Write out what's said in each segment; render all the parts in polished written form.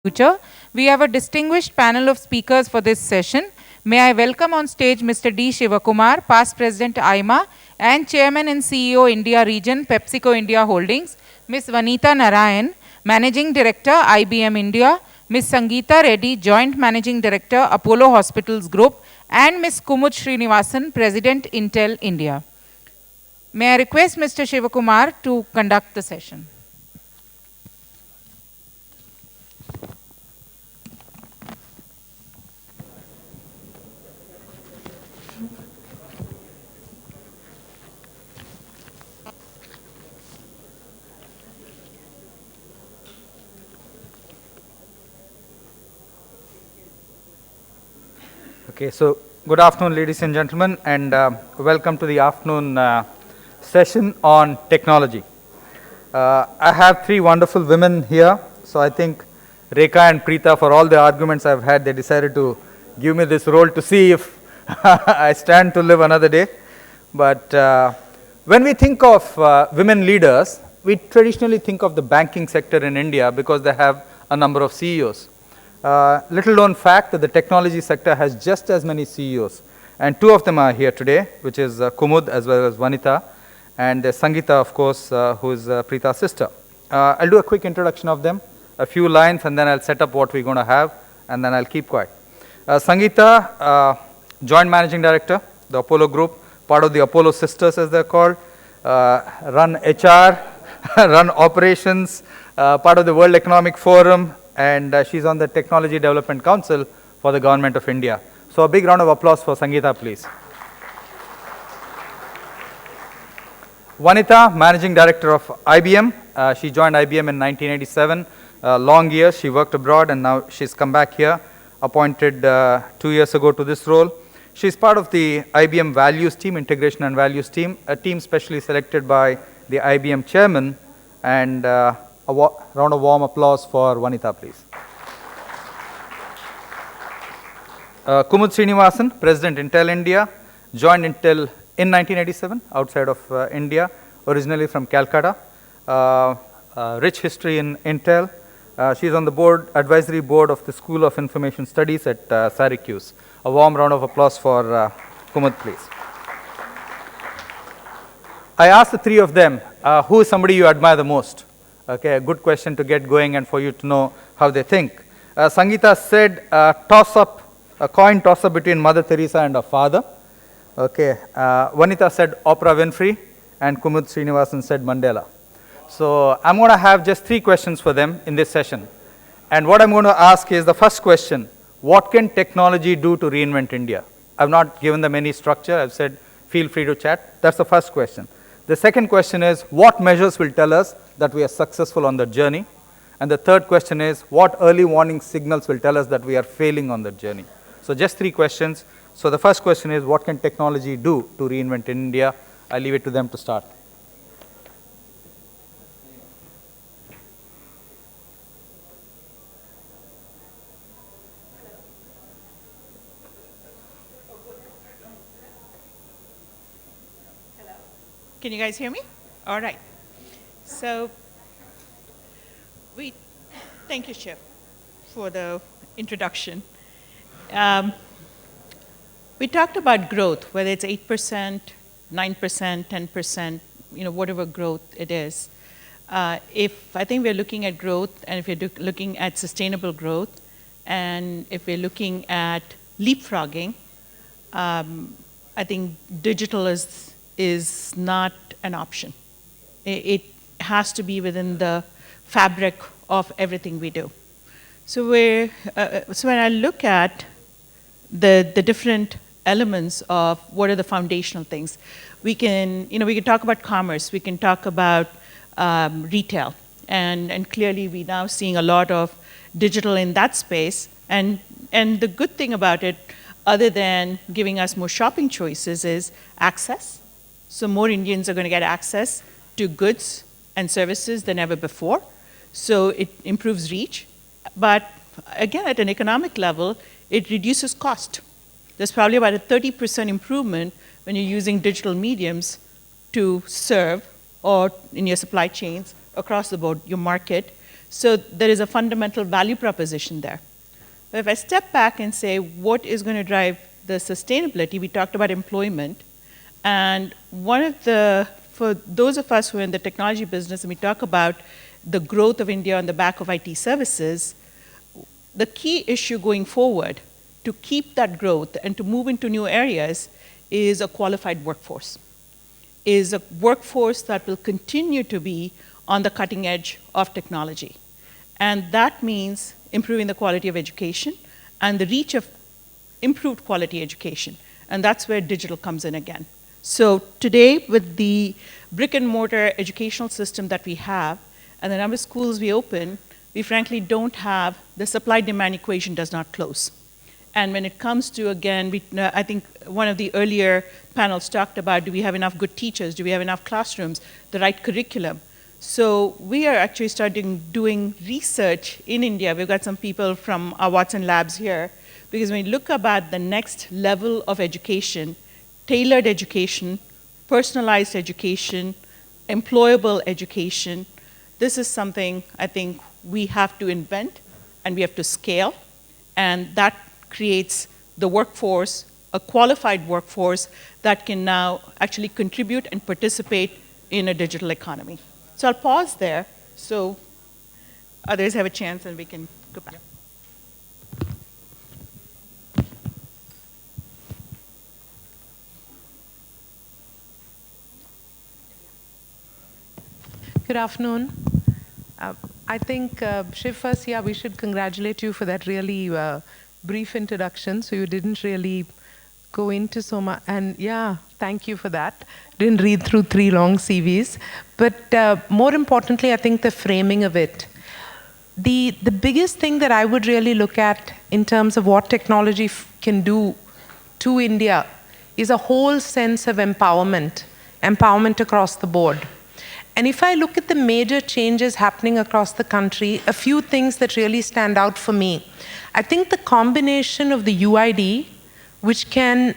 future. We have a distinguished panel of speakers for this session. May I welcome on stage Mr. D. Shivakumar, past President AIMA and Chairman and CEO India Region, PepsiCo India Holdings, Ms. Vanitha Narayanan, Managing Director, IBM India, Ms. Sangita Reddy, Joint Managing Director, Apollo Hospitals Group, and Ms. Kumud Srinivasan, President, Intel India. May I request Mr. Shivakumar to conduct the session. Okay, so good afternoon, ladies and gentlemen, and welcome to the afternoon session on technology. I have three wonderful women here, so I think Rekha and Preeta, for all the arguments I've had, they decided to give me this role to see if I stand to live another day. But when we think of women leaders, we traditionally think of the banking sector in India because they have a number of CEOs. Little known fact that the technology sector has just as many CEOs, and two of them are here today, which is Kumud as well as Vanitha, and Sangita, of course, who is Preeta's sister. I'll do a quick introduction of them, a few lines, and then I'll set up what we're going to have, and then I'll keep quiet. Sangita, Joint Managing Director, the Apollo Group, part of the Apollo Sisters as they're called, run HR, run operations, part of the World Economic Forum, and she's on the Technology Development Council for the Government of India. So a big round of applause for Sangita, please. Vanitha, Managing Director of IBM. She joined IBM in 1987. Long years, she worked abroad, and now she's come back here, appointed 2 years ago to this role. She's part of the IBM Values Team, Integration and Values Team, a team specially selected by the IBM Chairman, and a round of warm applause for Vanitha, please. Kumud Srinivasan, President, Intel India, joined Intel in 1987, outside of India, originally from Calcutta. Rich history in Intel. She's on the advisory board of the School of Information Studies at Syracuse. A warm round of applause for Kumud, please. I asked the three of them, who is somebody you admire the most? Okay, a good question to get going and for you to know how they think. Sangita said a coin toss-up between Mother Teresa and her father. Okay, Vanitha said Oprah Winfrey, and Kumud Srinivasan said Mandela. So I'm going to have just three questions for them in this session. And what I'm going to ask is the first question, what can technology do to reinvent India? I've not given them any structure. I've said feel free to chat. That's the first question. The second question is, what measures will tell us that we are successful on the journey? And the third question is, what early warning signals will tell us that we are failing on the journey? So just three questions. So the first question is, what can technology do to reinvent India? I'll leave it to them to start. Can you guys hear me? All right. So thank you, Shiv, for the introduction. We talked about growth, whether it's 8%, 9%, 10%, whatever growth it is. I think we're looking at growth, and if you're looking at sustainable growth, and if we're looking at leapfrogging, I think digital is not an option. It has to be within the fabric of everything we do. So when I look at the different elements of what are the foundational things, we can talk about commerce, we can talk about retail, and clearly we're now seeing a lot of digital in that space. And the good thing about it, other than giving us more shopping choices, is access. So more Indians are going to get access to goods and services than ever before. So it improves reach. But again, at an economic level, it reduces cost. There's probably about a 30% improvement when you're using digital mediums to serve or in your supply chains across the board, your market. So there is a fundamental value proposition there. But if I step back and say, what is going to drive the sustainability? We talked about employment. And for those of us who are in the technology business and we talk about the growth of India on the back of IT services, the key issue going forward to keep that growth and to move into new areas is a qualified workforce, is a workforce that will continue to be on the cutting edge of technology. And that means improving the quality of education and the reach of improved quality education. And that's where digital comes in again. So today, with the brick and mortar educational system that we have and the number of schools we open, we frankly don't have, the supply-demand equation does not close. And when it comes to, again, I think one of the earlier panels talked about, do we have enough good teachers? Do we have enough classrooms? The right curriculum? So we are actually starting doing research in India. We've got some people from our Watson labs here, because when we look about the next level of education, tailored education, personalized education, employable education, this is something I think we have to invent and we have to scale, and that creates the workforce, a qualified workforce that can now actually contribute and participate in a digital economy. So I'll pause there so others have a chance and we can go back. Good afternoon. I think, Shiv, first, yeah, we should congratulate you for that really brief introduction. So you didn't really go into so much. And yeah, thank you for that. Didn't read through 3 long CVs. But more importantly, I think the framing of it. The biggest thing that I would really look at in terms of what technology can do to India is a whole sense of empowerment across the board. And if I look at the major changes happening across the country, a few things that really stand out for me. I think the combination of the UID, which can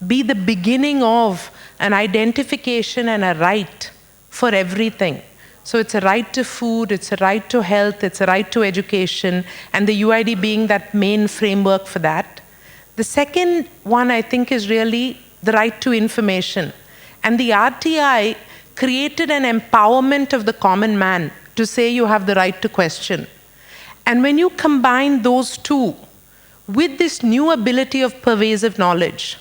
be the beginning of an identification and a right for everything. So it's a right to food, it's a right to health, it's a right to education, and the UID being that main framework for that. The second one, I think, is really the right to information. And the RTI created an empowerment of the common man to say you have the right to question. And when you combine those two with this new ability of pervasive knowledge,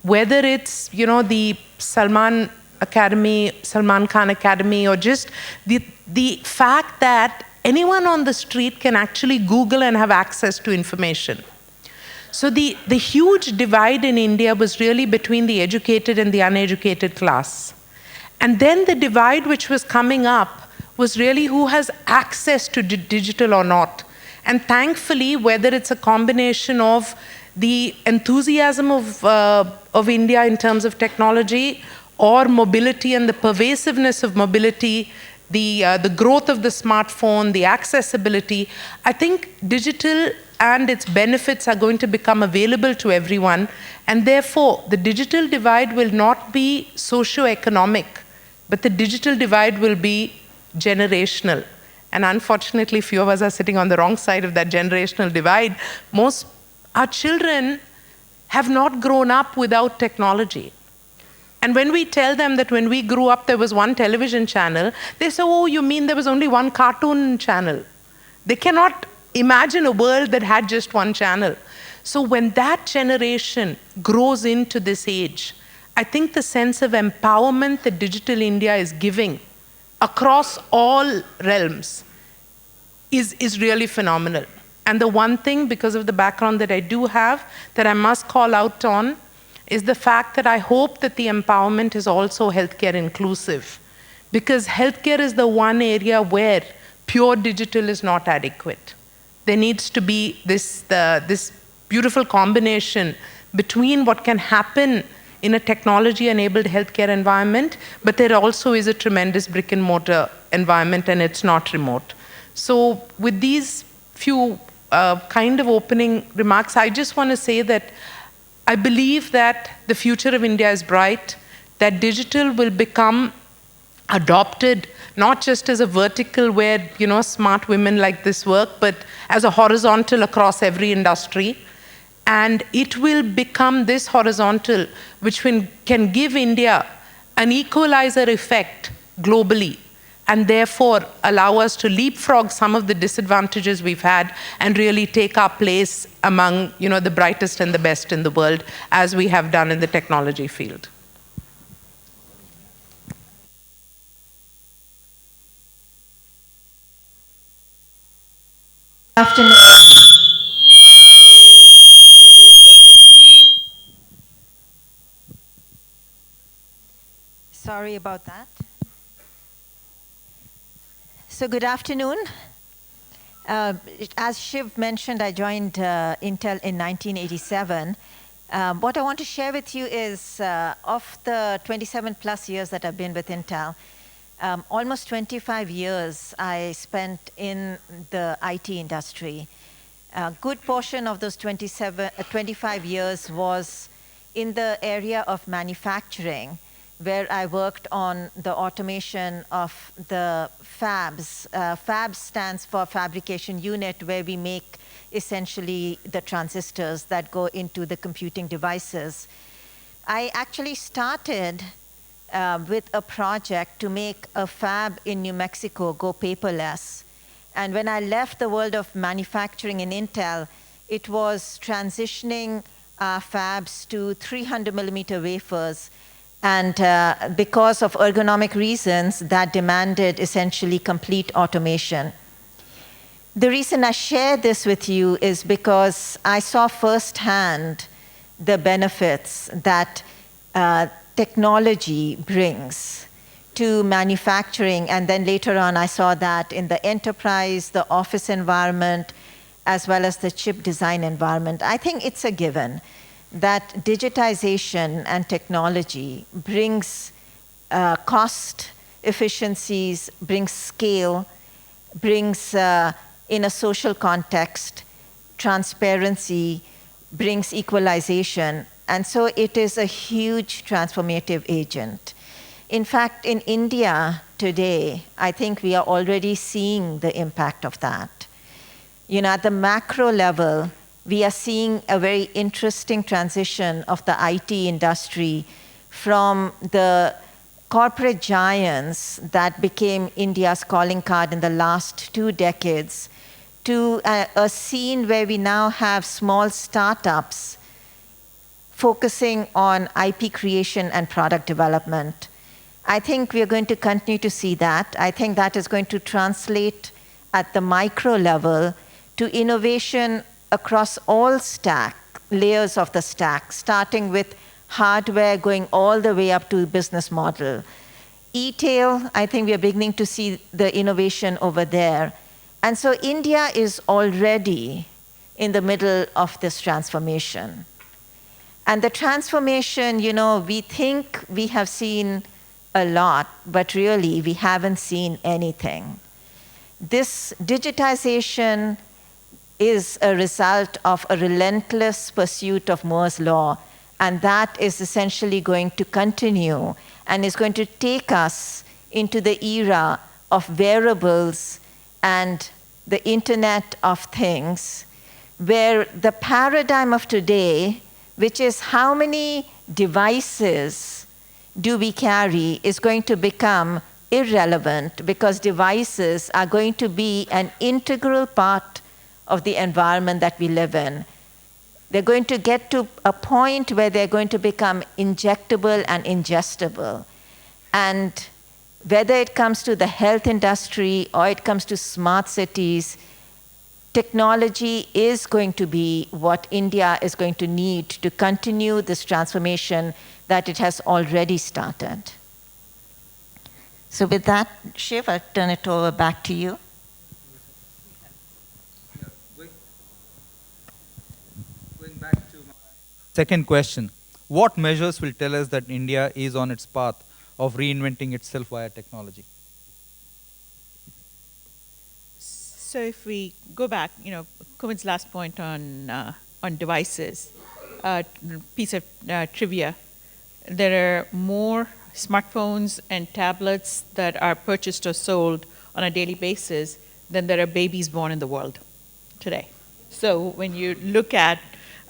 whether it's, the Salman Khan Academy, or just the fact that anyone on the street can actually Google and have access to information. So the huge divide in India was really between the educated and the uneducated class. And then the divide which was coming up was really who has access to digital or not. And thankfully, whether it's a combination of the enthusiasm of India in terms of technology, or mobility and the pervasiveness of mobility, the growth of the smartphone, the accessibility, I think digital and its benefits are going to become available to everyone. And therefore, the digital divide will not be socio-economic, but the digital divide will be generational. And unfortunately, few of us are sitting on the wrong side of that generational divide. Our children have not grown up without technology. And when we tell them that when we grew up there was one television channel, they say, oh, you mean there was only one cartoon channel? They cannot imagine a world that had just one channel. So when that generation grows into this age, I think the sense of empowerment that Digital India is giving across all realms is really phenomenal. And the one thing, because of the background that I do have, that I must call out on, is the fact that I hope that the empowerment is also healthcare inclusive. Because healthcare is the one area where pure digital is not adequate. There needs to be this beautiful combination between what can happen in a technology-enabled healthcare environment, but there also is a tremendous brick-and-mortar environment, and it's not remote. So with these few kind of opening remarks, I just want to say that I believe that the future of India is bright, that digital will become adopted not just as a vertical where, smart women like this work, but as a horizontal across every industry. And it will become this horizontal, which can give India an equalizer effect globally, and therefore allow us to leapfrog some of the disadvantages we've had and really take our place among, the brightest and the best in the world, as we have done in the technology field. Afternoon. Sorry about that. So good afternoon. As Shiv mentioned, I joined Intel in 1987. What I want to share with you is of the 27 plus years that I've been with Intel, almost 25 years I spent in the IT industry. A good portion of those 25 years was in the area of manufacturing, where I worked on the automation of the fabs. Fab stands for fabrication unit, where we make essentially the transistors that go into the computing devices. I actually started with a project to make a fab in New Mexico go paperless. And when I left the world of manufacturing in Intel, it was transitioning our fabs to 300 millimeter wafers. And because of ergonomic reasons, that demanded essentially complete automation. The reason I share this with you is because I saw firsthand the benefits that technology brings to manufacturing, and then later on I saw that in the enterprise, the office environment, as well as the chip design environment. I think it's a given that digitization and technology brings cost efficiencies, brings scale, brings in a social context, transparency, brings equalization. And so it is a huge transformative agent. In fact, in India today, I think we are already seeing the impact of that. At the macro level, we are seeing a very interesting transition of the IT industry from the corporate giants that became India's calling card in the last 2 decades to a scene where we now have small startups focusing on IP creation and product development. I think we are going to continue to see that. I think that is going to translate at the micro level to innovation across all layers of the stack, starting with hardware going all the way up to business model. E-tail, I think we are beginning to see the innovation over there. And so India is already in the middle of this transformation. And the transformation, we think we have seen a lot, but really we haven't seen anything. This digitization is a result of a relentless pursuit of Moore's law, and that is essentially going to continue and is going to take us into the era of wearables and the Internet of Things, where the paradigm of today, which is how many devices do we carry, is going to become irrelevant, because devices are going to be an integral part of the environment that we live in. They're going to get to a point where they're going to become injectable and ingestible. And whether it comes to the health industry or it comes to smart cities, technology is going to be what India is going to need to continue this transformation that it has already started. So with that, Shiv, I'll turn it over back to you. Going back to my second question, what measures will tell us that India is on its path of reinventing itself via technology? So if we go back, Kumud's last point on devices, piece of trivia, there are more smartphones and tablets that are purchased or sold on a daily basis than there are babies born in the world today. So when you look at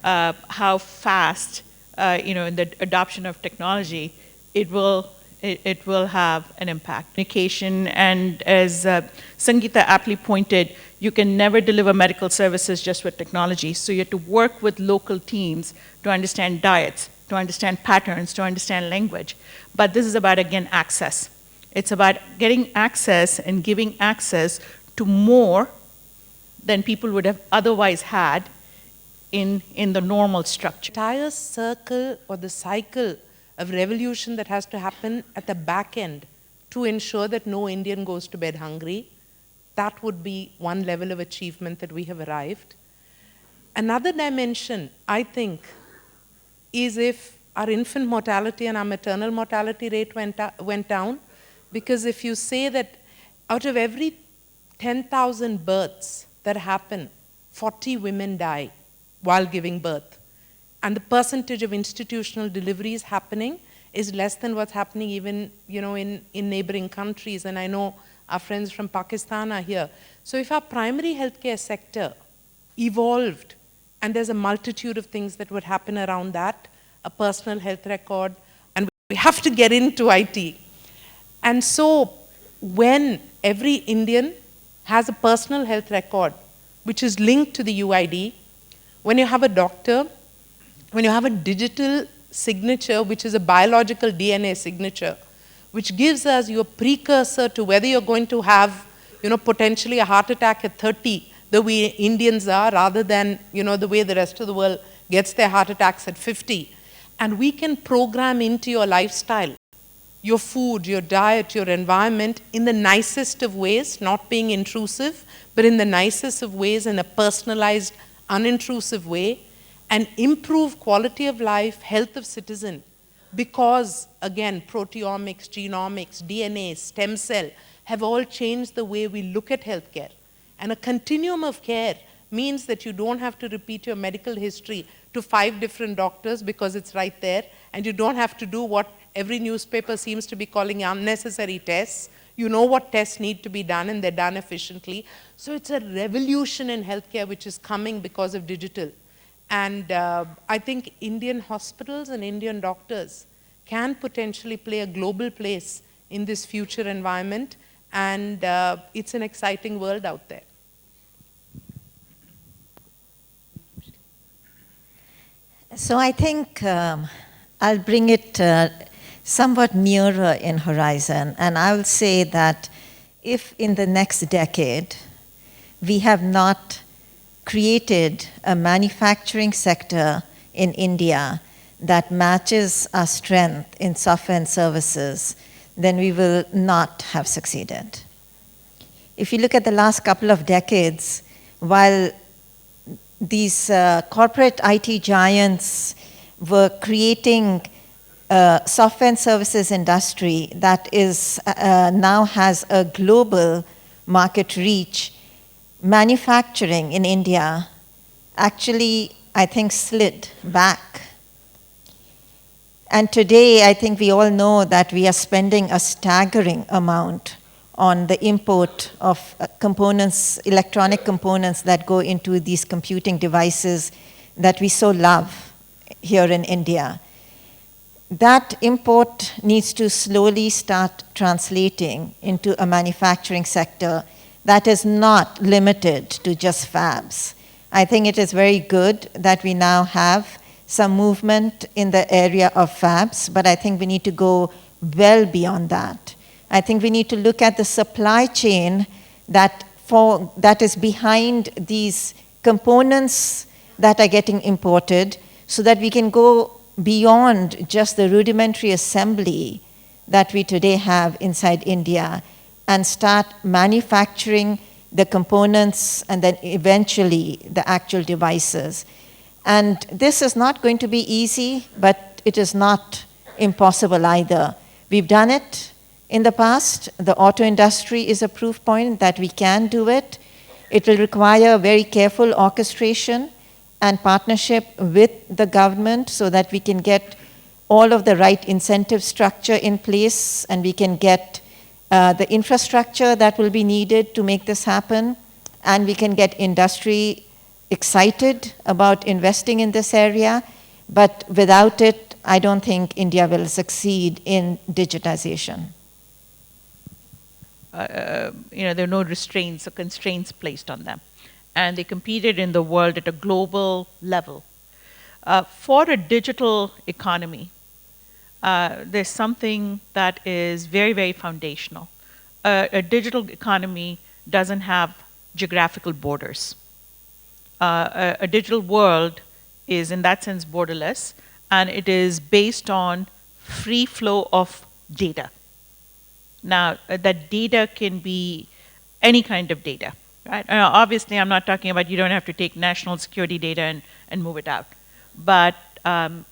how fast, in the adoption of technology, it will have an impact. Communication, and as Sangita aptly pointed, you can never deliver medical services just with technology. So you have to work with local teams to understand diets, to understand patterns, to understand language. But this is about, again, access. It's about getting access and giving access to more than people would have otherwise had in the normal structure. Entire circle or the cycle of revolution that has to happen at the back end to ensure that no Indian goes to bed hungry, that would be one level of achievement that we have arrived. Another dimension, I think, is if our infant mortality and our maternal mortality rate went down, because if you say that out of every 10,000 births that happen, 40 women die while giving birth, and the percentage of institutional deliveries happening is less than what's happening even, in neighboring countries. And I know our friends from Pakistan are here. So if our primary healthcare sector evolved, and there's a multitude of things that would happen around that, a personal health record, and we have to get into IT. And so when every Indian has a personal health record, which is linked to the UID, when you have a doctor, when you have a digital signature, which is a biological DNA signature, which gives us your precursor to whether you're going to have, potentially a heart attack at 30, the way Indians are, rather than, the way the rest of the world gets their heart attacks at 50. And we can program into your lifestyle, your food, your diet, your environment in the nicest of ways, not being intrusive, but in the nicest of ways, in a personalized, unintrusive way, and improve quality of life, health of citizen, because, again, proteomics, genomics, DNA, stem cell have all changed the way we look at healthcare. And a continuum of care means that you don't have to repeat your medical history to 5 different doctors because it's right there, and you don't have to do what every newspaper seems to be calling unnecessary tests. You know what tests need to be done, and they're done efficiently. So it's a revolution in healthcare which is coming because of digital. And I think Indian hospitals and Indian doctors can potentially play a global place in this future environment, and it's an exciting world out there. So I think I'll bring it somewhat nearer in horizon, and I will say that if in the next decade we have not created a manufacturing sector in India that matches our strength in software and services, then we will not have succeeded. If you look at the last couple of decades, while these corporate IT giants were creating software and services industry that is now has a global market reach, manufacturing in India actually, I think, slid back. And today, I think we all know that we are spending a staggering amount on the import of components, electronic components that go into these computing devices that we so love here in India. That import needs to slowly start translating into a manufacturing sector that is not limited to just fabs. I think it is very good that we now have some movement in the area of fabs, but I think we need to go well beyond that. I think we need to look at the supply chain that is behind these components that are getting imported, so that we can go beyond just the rudimentary assembly that we today have inside India and start manufacturing the components and then eventually the actual devices. And this is not going to be easy, but it is not impossible either. We've done it in the past. The auto industry is a proof point that we can do it. It will require very careful orchestration and partnership with the government so that we can get all of the right incentive structure in place, and we can get the infrastructure that will be needed to make this happen, and we can get industry excited about investing in this area. But without it, I don't think India will succeed in digitization. There are no restraints or constraints placed on them. And they competed in the world at a global level. For a digital economy, there's something that is very, very foundational. A digital economy doesn't have geographical borders. A digital world is, in that sense, borderless, and it is based on free flow of data. Now, that data can be any kind of data, right? Obviously, I'm not talking about you don't have to take national security data and move it out. But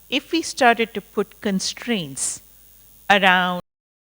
if we started to put constraints around